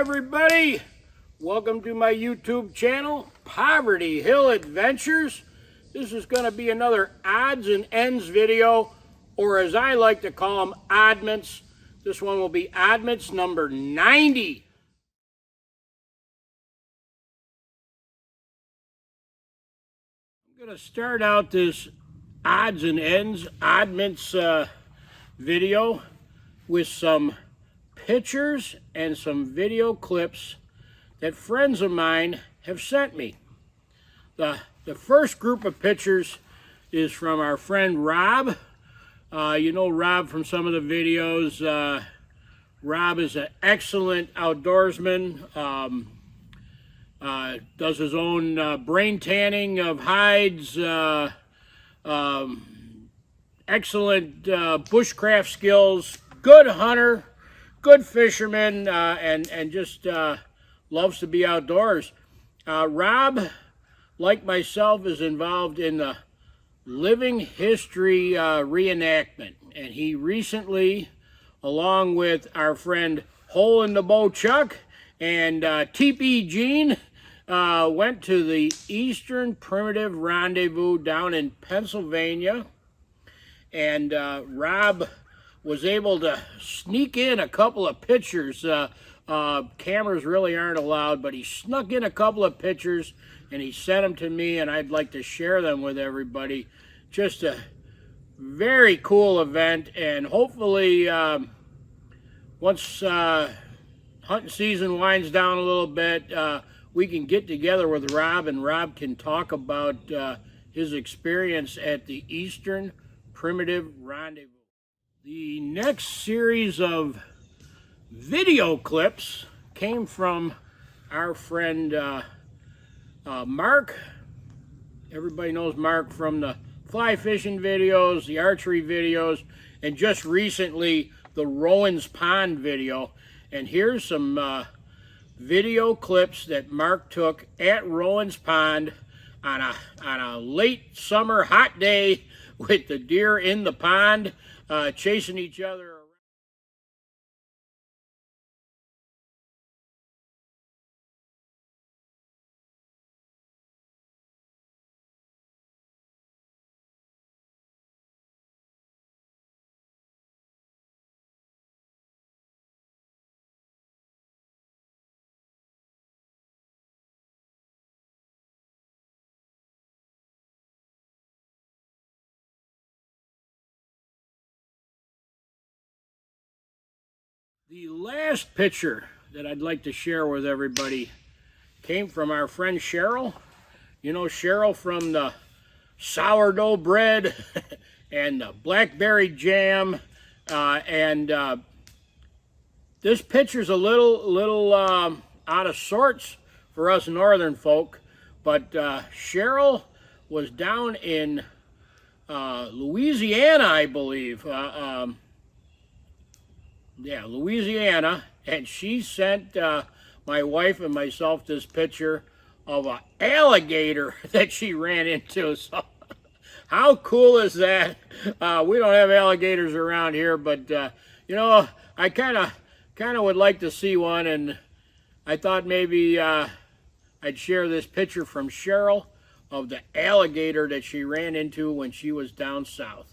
everybody, welcome to my YouTube channel, Poverty Hill Adventures. This is going to be another odds and ends video, or as I like to call them, oddments. This one will be oddments number 90. I'm going to start out this odds and ends, oddments video with some pictures and some video clips that friends of mine have sent me. The first group of pictures is from our friend Rob. You know Rob from some of the videos. Rob is an excellent outdoorsman. Does his own brain tanning of hides. Excellent bushcraft skills. Good hunter. Good fisherman, and just loves to be outdoors. Rob, like myself, is involved in the living history reenactment, and he recently, along with our friend Hole in the Bow Chuck and TP Gene, went to the Eastern Primitive Rendezvous down in Pennsylvania, and Rob was able to sneak in a couple of pictures. Cameras really aren't allowed, but he snuck in a couple of pictures and he sent them to me, and I'd like to share them with everybody. Just a very cool event, and hopefully once hunting season winds down a little bit, we can get together with Rob, and Rob can talk about his experience at the Eastern Primitive Rendezvous. The next series of video clips came from our friend Mark. Everybody knows Mark from the fly fishing videos, the archery videos, and just recently the Rowans pond video. And here's some video clips that Mark took at Rowans pond on a late summer hot day with the deer in the pond chasing each other around. The last picture that I'd like to share with everybody came from our friend Cheryl. You know Cheryl from the sourdough bread and the blackberry jam. This picture's a little out of sorts for us northern folk, but Cheryl was down in Louisiana, I believe. Yeah, Louisiana, and she sent my wife and myself this picture of an alligator that she ran into. So how cool is that? We don't have alligators around here, but you know, I kind of would like to see one, and I thought maybe I'd share this picture from Cheryl of the alligator that she ran into when she was down south.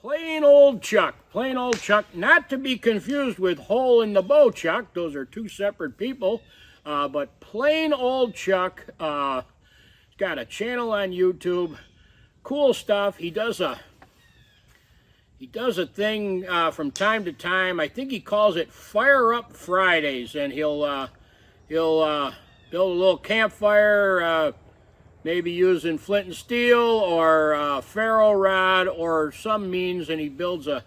Plain Ole Chuck. Plain Ole Chuck, not to be confused with Hole in the Bow Chuck. Those are two separate people. But Plain Ole Chuck, he's got a channel on YouTube. Cool stuff. He does a thing from time to time. I think he calls it Fire Up Fridays, and he'll build a little campfire, maybe using flint and steel or ferro rod or some means, and he builds a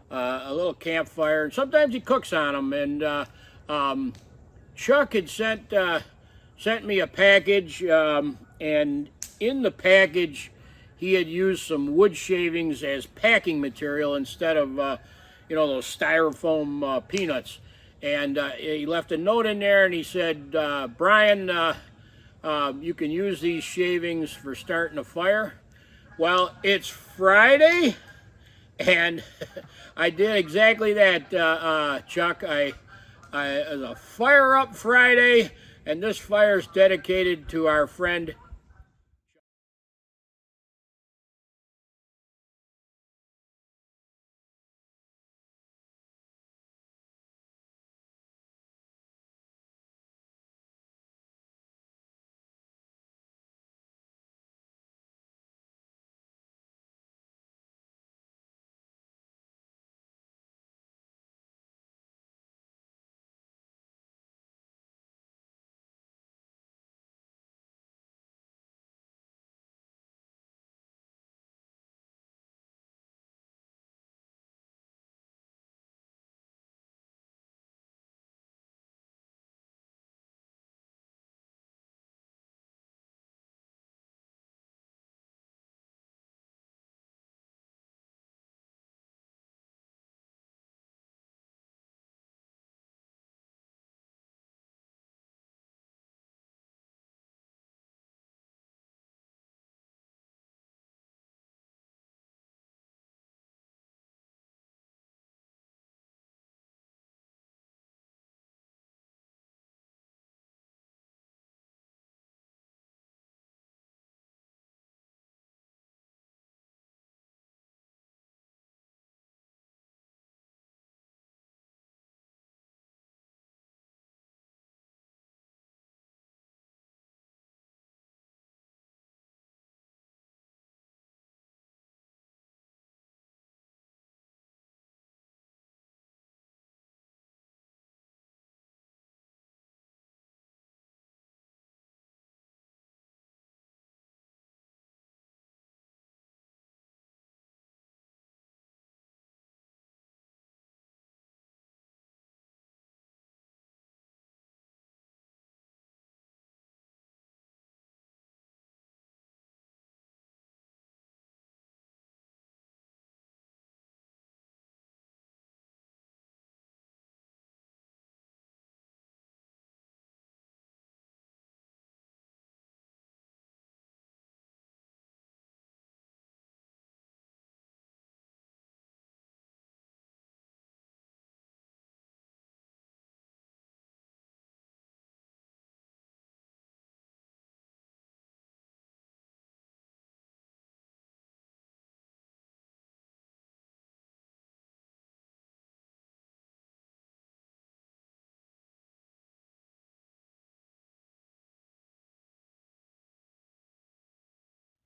little campfire. And sometimes he cooks on them. And Chuck had sent me a package, and in the package he had used some wood shavings as packing material instead of you know, those styrofoam peanuts. And he left a note in there, and he said, Brian, You can use these shavings for starting a fire. Well, it's Friday, and I did exactly that, Chuck. I was a Fire Up Friday, and this fire is dedicated to our friend.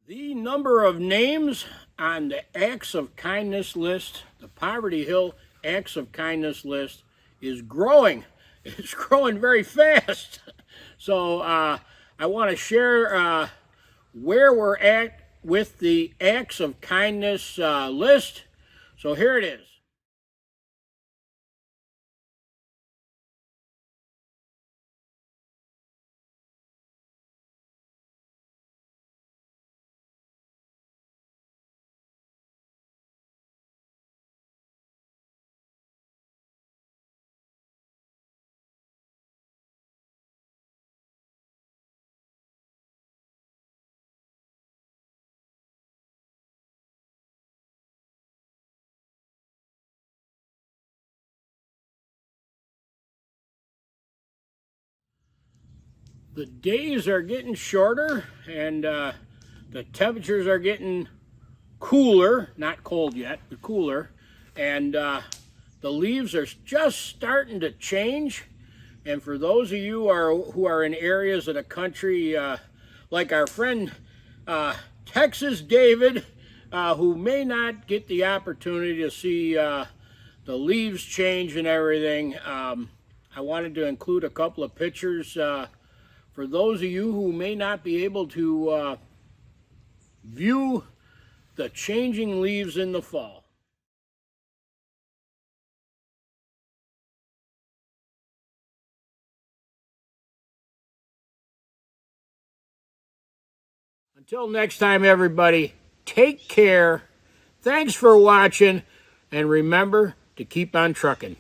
The number of names on the Acts of Kindness list, the Poverty Hill Acts of Kindness list, is growing. It's growing very fast. So I want to share where we're at with the Acts of Kindness list. So here it is. The days are getting shorter, and the temperatures are getting cooler, not cold yet, but cooler, and the leaves are just starting to change. And for those of you who are in areas of the country, like our friend Texas David, who may not get the opportunity to see the leaves change and everything, I wanted to include a couple of pictures for those of you who may not be able to view the changing leaves in the fall. Until next time, everybody, take care. Thanks for watching, and remember to keep on trucking.